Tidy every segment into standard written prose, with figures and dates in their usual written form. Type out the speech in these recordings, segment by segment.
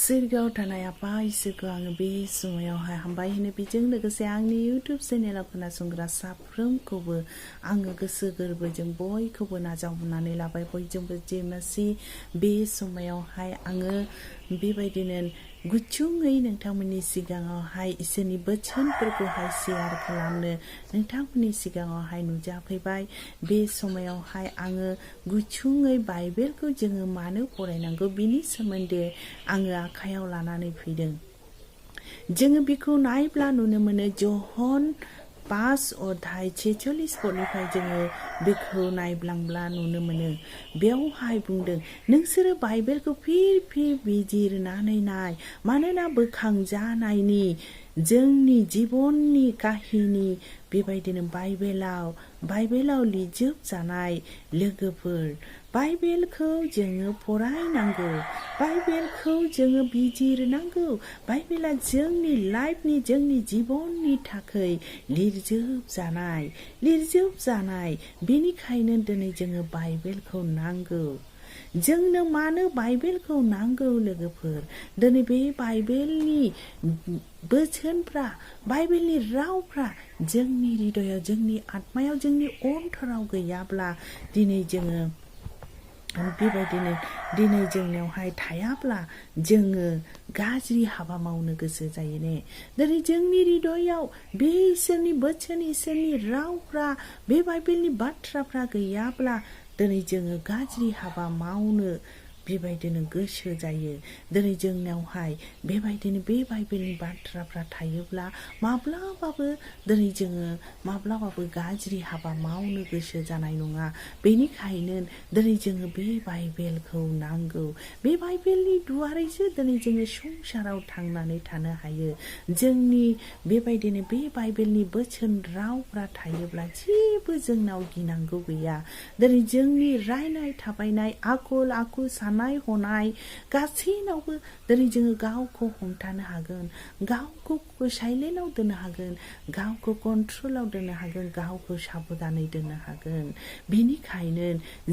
सोरगोआव थानाय आफा इसोरखौ आङो बे समायावहाय हामबाय होनो बेजों लोगोसे आंनि इउटुब चेनेलाव खोनासंग्रा साफ्रोमखौबो आङो गोसो गोरबोजों बयखौबो नाजावनानै लाबाय बयजोंबो जेनोसै बे समायावहाय आङो बेबायदिनो गुसुङै नोंथांमोननि सिगाङावहाय इसोरनि बोसोनफोरखौहाय शेयार खालामनो नोंथांमोननि सिगाङावहाय नुजाफैबाय बे समायावहाय आङो गुसुङै बाइबेलखौ जोङो मानो फरायनांगौ बिनि सोमोन्दै आङो आखायाव लानानै फैदों। जोङो बेखौ नायब्ला नुनो मोनो जहन 5 अध्याय 46 पदनिफ्राय जोङो बेखौ नायब्लांब्ला नुनो मोनो। बेवहाय बुंदों नोंसोरो बाइबेलखौ फिर बिजिरनानै नाय मानोना बोखांजानायनि जोंनि जिबननि काहिनी बेबायदिनो बाइबेलाव लिरजोबजानाय लोगोफोर बाइबेलखौ जोङो फरायनांगौ, बाइबेलखौ जोङो बिजिरनांगौ। बाइबेला जोंनि लाइफनि जोंनि जिबननि थाखाय लिरजोबजानाय बेनिखायनो दिनै जोङो बाइबेलखौ नांगौ। जोंनो मानो बाइबेलखौ नांगौ लोगोफोर? दिनै बे बाइबेलनि बोसोनफ्रा बाइबेलनि रावफ्रा जोंनि हृदयाव जोंनि आत्मायाव जोंनि अन्तराव गैयाब्ला दिनै जोङो बेबायदिनो दिनै जोंनियावहाय थायाब्ला जोङो गाज्रि हाबा मावनो गोसो जायो ने। दिनै जोंनि हृदयाव बे इसोरनि बोसोन इसोरनि रावफ्रा बे बाइबेलनि बाथ्राफ्रा गैयाब्ला दिनै जोङो गाज्रि हाबा मावनो बेबायदिनो गोसो जायो। दिनै जोंनावहाय बेबायदिनो बे बाइबेलनि बाथ्राफ्रा थायोब्ला माब्लाबाबो गाज्रि हाबा मावनो गोसो जानाय नङा। बेनिखायनो दिनै जोङो बे बाइबेलखौ नांगौ। बे बाइबेलनि दुआरैसो दिनै जोङो संसाराव थांनानै थानो हायो। जोंनि बेबायदिनो बे बाइबेलनि बोसोन रावफ्रा थायोब्ला जेबो जोंनाव गिनांगौ गैया। दिनै जोंनि रायनाय थाबायनाय आखल आखु साननाय हनाय गासैनावबो दिनै जोङो गावखौ हमथानो हागोन, गावखौ साइलेन्टआव दोननो हागोन, गावखौ कन्ट्रलाव दोननो हागोन, गावखौ साबधानै दोननो हागोन। बेनिखायनो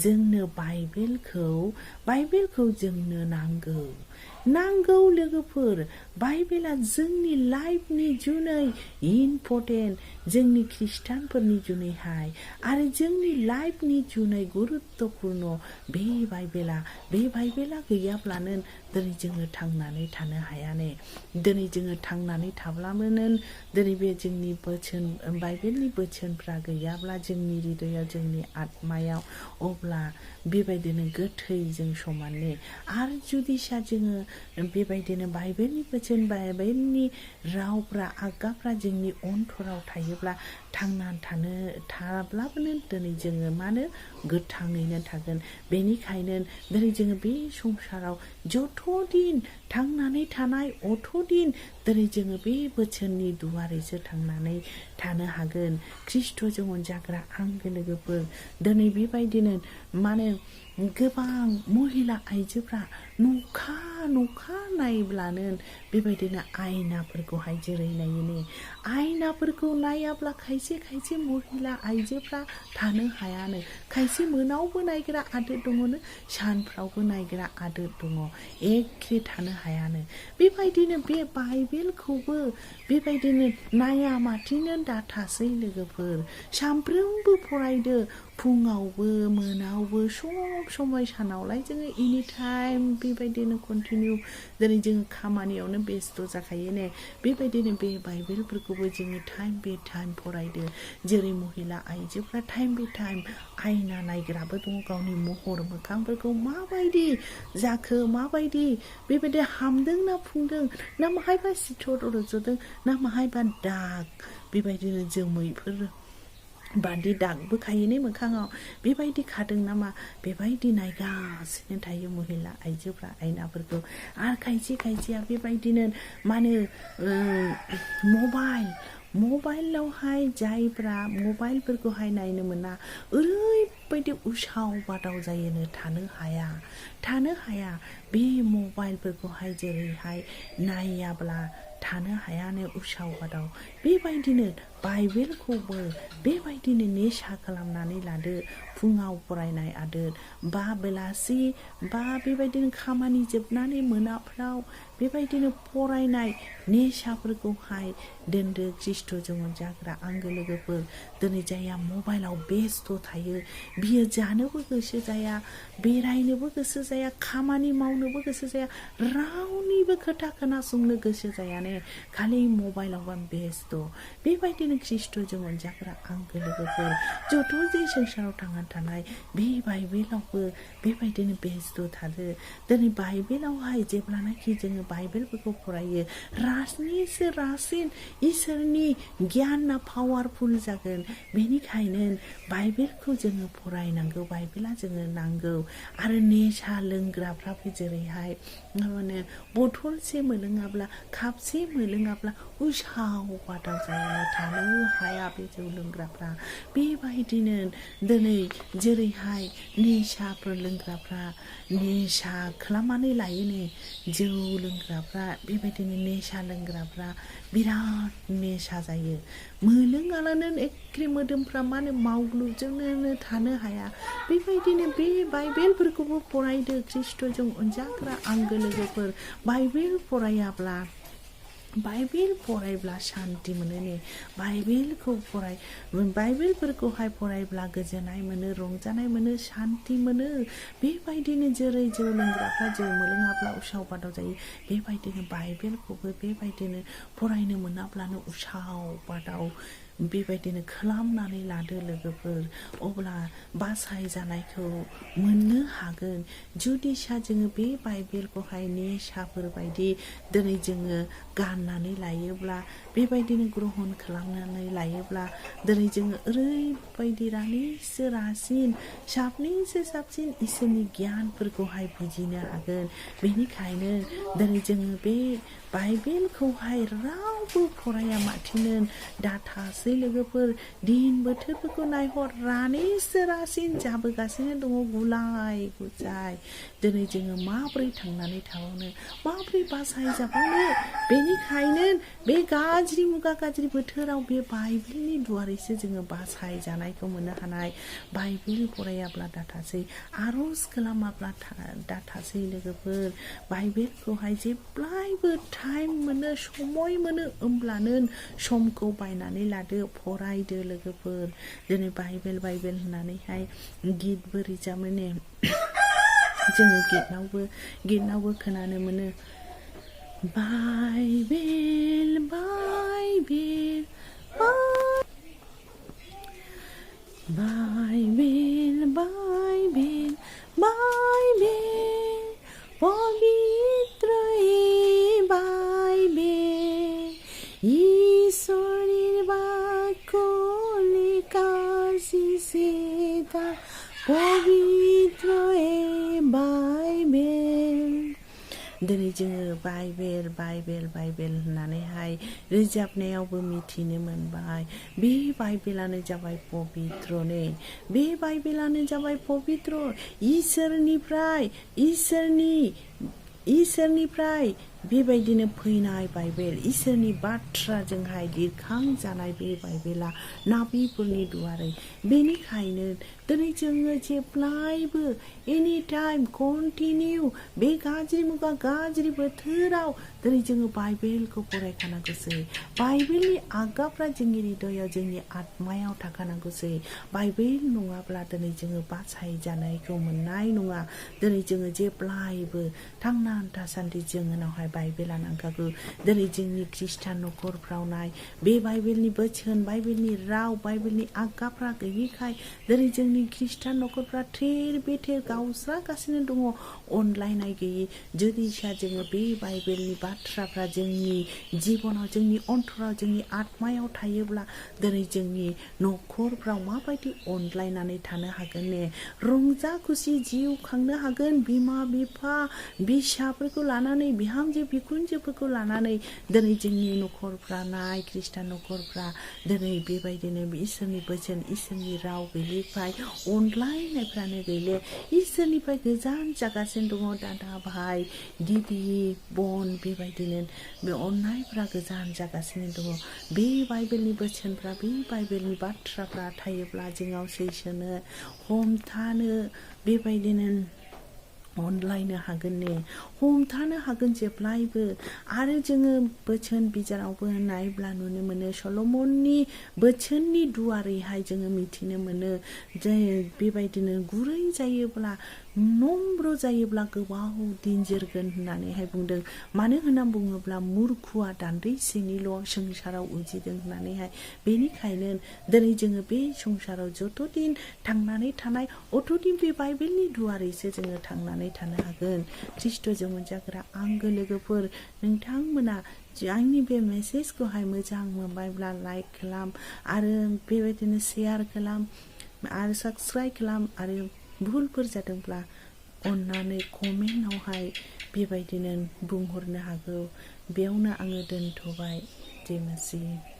जोंनो बाइबेलखौ जोंनो नांगौ लोगोफोर। बाइबेला जोंनि लाइफनि जुनै इम्परटेन्ट, जोंनि खृष्टानफोरनि जुनैहाय आरो जोंनि लाइफनि जुनै गुरुत्तपुर्ण बे बाइबेला गैयाब्लानो दिनै जोङो थांनानै थानो हाया ने। दिनै जोङो थांनानै थाब्लानो दिनै बे जोंनि बाइबेलनि बोसोनफ्रा गैयाब्ला जोंनि हृदयाव जोंनि आत्मायाव अब्ला बेबायदिनो गोथैजों समान ने। आरो जुदिसा जोङो बेबायदिनो बाइबेलनि बोसोन बाइबेलनि रावफ्रा आगाफ्रा जोंनि अन्तराव थायोब्ला थांनानै थाब्लाबो दिनै जोङो मानो गोथाङैनो थागोन। बेनिखायनो दिनै जोङो बे संसाराव जथ' दिन थांनानै थानाय अथ'दिन दिनै जोङो बे बोसोननि दुआरैसो थांनानै थानो हागोन। ख्रिस्ट'जों अनजाग्रा आंगो लोगोफोर दिनै बेबायदिनो गोबां महिला आइजोफ्रा नखा नायब्लानो बेबायदिनो आयनाफोरखौहाय जेरै नायो ने। आयनाफोरखौ नायाब्ला खायसे महिला आइजोफ्रा थानो हायानो। खायसे मोनावबो नायग्रा आदोद दङनो, सानफ्रावबो नायग्रा आदोद दङ, एखे थानो हायानो। बेबायदिनो बे बाइबेलखौबो बेबायदिनो नाया माथिनो दाथासै लोगोफोर। सामफ्रोमबो फरायदो, फुङावबो मोनावबो सब समय सानावलाय जोङो एनि टाइम बेबायदिनो कन्टिनिउ दिनै जोङो खामानियावनो बेस्थ' जाखायो ने। बेबायदिनो बे बाइबेलफोरखौबो जोङो टाइम बे टाइम फरायदो। जेरै महिला आइजोफ्रा टाइम बे टाइम आयना नायग्राबो दङ, गावनि महर मोखांफोरखौ माबायदि जाखो, माबायदि बेबायदि हामदों ना फुंदों ना माहायबा सिथर रज'दों ना माहायबा दाग बेबायदिनो जोमैफोर बादि दागबो खायोने मोखाङाव, बेबायदि खादों नामा बेबायदि नायगासिनो थायो महिला आइजोफ्रा आयनाफोरखौ। आरो खायसेया बेबायदिनो मबाइलावहाय जायफ्रा मबाइलफोरखौहाय नायनो मोना ओरैबायदि उसाव बादाव जायोनो, थानो हाया बे मबाइलफोरखौहाय जेरैहाय नायाब्ला थानो हायानो उसाव बादाव। बेबायदिनो बाइबेलखौबो बेबायदिनो निसा खालामनानै लादो। फुङाव फरायनाय आदोर बा बेलासि बा बेबायदिनो खामानि जोबनानै मोनाफ्राव बेबायदिनो फरायनाय निसाफोरखौहाय दोनदो। ख्रिस्ट'जों अनजाग्रा आंगो लोगोफोर, दिनै जायहा मबाइलाव बेस्थ' थायो बियो जानोबो गोसो जाया, बेरायनोबो गोसो जाया, खामानि मावनोबो गोसो जाया, रावनिबो खोथा खोनासंनो गोसो जायाने, खालि मबाइलावबा बेस्थ'। बेबायदिनो ख्रिस्ट'जों अनजाग्रा आंगो लोगोफोर, जथ' जे संसाराव थांनानै थानाय बे बाइबेलावबो बेबायदिनो बेस्थ' थादो। दिनै बाइबेलावहाय जेब्लानाखि जोङो बाइबेलफोरखौ फरायो, रासिननिसो रासिन इसोरनि गियाना पावारफुल जागोन। बेनिखायनो बाइबेलखौ जोङो फरायनांगौ, बाइबेला जोङो नांगौ। आरो निसा लोंग्राफ्राबो जेरैहाय माने बथलसे मोनलोङाब्ला, कापसे मोनलोङाब्ला उसाव बादाव जायो, थानो हाया बे जौ लोंग्राफ्रा। बेबायदिनो दिनै जेरैहाय निसाफोर लोंग्राफ्रा निसा खालामनानै लायोनो, जौ लोंग्राफ्रा बेबायदिनो निसा लोंग्राफ्रा बिराद निसा जायो। मोनलोङालानो एखे मोदोमफ्रा माने मावग्लुबजोंनो थानो हाया। बेबायदिनो बे बाइबेलफोरखौबो फरायदो ख्रिस्ट'जों अनजाग्रा आंगो लोगोफोर। बाइबेल फरायब्ला सान्ति मोनो। बाइबेलफोरखौहाय फरायब्ला गोजोननाय मोनो, रंजानाय मोनो, सान्ति मोनो। बेबायदिनो जेरै जौ लोंग्राफ्रा जौ मोनलोङाब्ला उसाव बादाव जायो, बेबायदिनो बाइबेलखौबो बेबायदिनो फरायनो मोनाब्लानो उसाव बादाव बेबायदिनो खालामनानै लादो लोगोफोर। अब्ला बासाय जानायखौ मोननो हागोन। जुदिसा जोङो बे बाइबेलखौहाय निसाफोर बायदि दिनै जोङो गाननानै लायोब्ला, बेबायदिनो ग्रहन खालामनानै लायोब्ला, दिनै जोङो ओरैबायदि रानिसो रासिन, साबसिनसो साबसिन इसोरनि गियानफोरखौहाय बुजिनो हागोन। बेनिखायनो दिनै जोङो बे बाइबेलखौहाय रावबो फराया माथिनो दाथासै लोगोफोर। दिन बोथोरफोरखौ नायहर, रानिसो रासिन जाबोगासिनो दङ, गुलाय गुजाय। दिनै जोङो माबोरै थांनानै थाबावनो, माबोरै बासाय जाबावनो? बेनिखायनो बे गाज्रि मुगा, गाज्रि बोथोराव बे बाइबेलनि दुवारैसो जोङो बासाय जानायखौ मोननो हानाय। बाइबेल फरायाब्ला दाथासै, आर'ज खालामाब्ला दाथासै लोगोफोर। बाइबेलखौहाय जेब्लायबो टाइम मोनो, समय मोनो, होमब्लानो समखौ बायनानै लादो, फरायदो लोगोफोर। दिनै बाइबेल होननानैहाय गितबो रोजाबो ने, जोङो गितनावबो खोनानो मोनो, Bible Bible Bible Bible Bible पवित्र बाइबेल ঈশ্বরের বাক্য লেখা पवित्र बाइबेल। दिनै जोङो बाइबेल होननानैहाय रोजाबनायावबो मिथिनो मोनबाय। बे बाइबेलानो जाबाय पवित्र ने, बे बाइबेलानो जाबाय पवित्र। इसोरनिफ्राय बेबायदिनो फैनाय बाइबेल, इसोरनि बाथ्राजोंहाय लिरखांजानाय बे बाइबेला नाबिफोरनि दुवारै। बेनिखायनो दिनै जोङो जेब्लायबो एनि टाइम कन्टिनिउ बे गाज्रि मुगा, गाज्रि बोथोराव दिनै जोङो बाइबेलखौ फरायखानांगौसै। बाइबेलनि आगाफ्रा जोंनि हृदयाव, जोंनि आत्मायाव थाखानांगौसै। बाइबेल नङाब्ला दिनै जोङो बासाय जानायखौ मोननाय नङा। दिनै जोङो जेब्लायबो थांनानै थासान्दि जोंनावहाय बाइबेला नांखागौ। दिनै जोंनि ख्रिस्टान न'खरफ्राव नाय, बे बाइबेलनि बोसोन, बाइबेलनि राव, बाइबेलनि आगाफ्रा गैयिखाय दिनै जोंनि ख्रिस्टान न'खरफ्रा थेर बेथेर गावस्रागासिनो दङ, अनलायनाय गैयि। जुदिसा जोङो बे बाइबेलनि बाथ्राफ्रा जोंनि जिबनाव, जोंनि अन्तराव, जोंनि आत्मायाव थायोब्ला दिनै जोंनि न'खरफ्राव माबायदि अनलायनानै थानो हागोन ने, रंजा खुसि जिउ खांनो हागोन। बिमा बिफा फिसाफोरखौ लानानै, बिहामजो बिखुनजोफोरखौ लानानै दिनै जोंनि न'खरफ्रा नाय, ख्रिस्टान न'खरफ्रा दिनै बेबायदिनो इसोरनि बोसोन, इसोरनि राव गैयैखाय अनलायनायफ्रानो गैले इसोरनिफ्राय गोजान जागासिनो दङ दादा भाई दिदि बन बेबायदिनो बे अननायफ्रा गोजान जागासिनो दङ बे बाइबेलनि बोसोनफ्रा बे बाइबेलनि बाथ्राफ्रा थायोब्ला जोंनाव सैसोनो हमथानो बेबायदिनो अनलायनो हागोन ने हमथानो हागोन जेब्लायबो आरो जोङो बोसोन बिजारावबो नायब्ला नुनो मोनो सल'मननि बोसोननि दुवारैहाय जोङो मिथिनो मोनो जे बेबायदिनो गुरै जायोब्ला नम्र जायोब्ला गोबाव दिन जोरगोन होननानैहाय बुंदों मानो होनना बुङोब्ला मुर्खुआ दान्दैसेनिल' संसाराव उजिदों होननानैहाय बेनिखायनो दिनै जोङो बे संसाराव जतदिन थांनानै थानाय अतदिन बे बाइबेलनि दुवारैसो जोङो थांनानै थानो हागोन ख्रिस्ट'जों मोनजाग्रा आंगो लोगोफोर नोंथांमोना आंनि बे मेसेजखौहाय मोजां मोनबायब्ला लाइक खालाम आरो बेबायदिनो शेयार खालाम आरो साबस्क्राइब खालाम आरो भुलफोर जादोंब्ला अन्नानै कमेन्टआवहाय बेबायदिनो बुंहरनो हागौ बेयावनो आङो दोनथ'बाय जय मसीह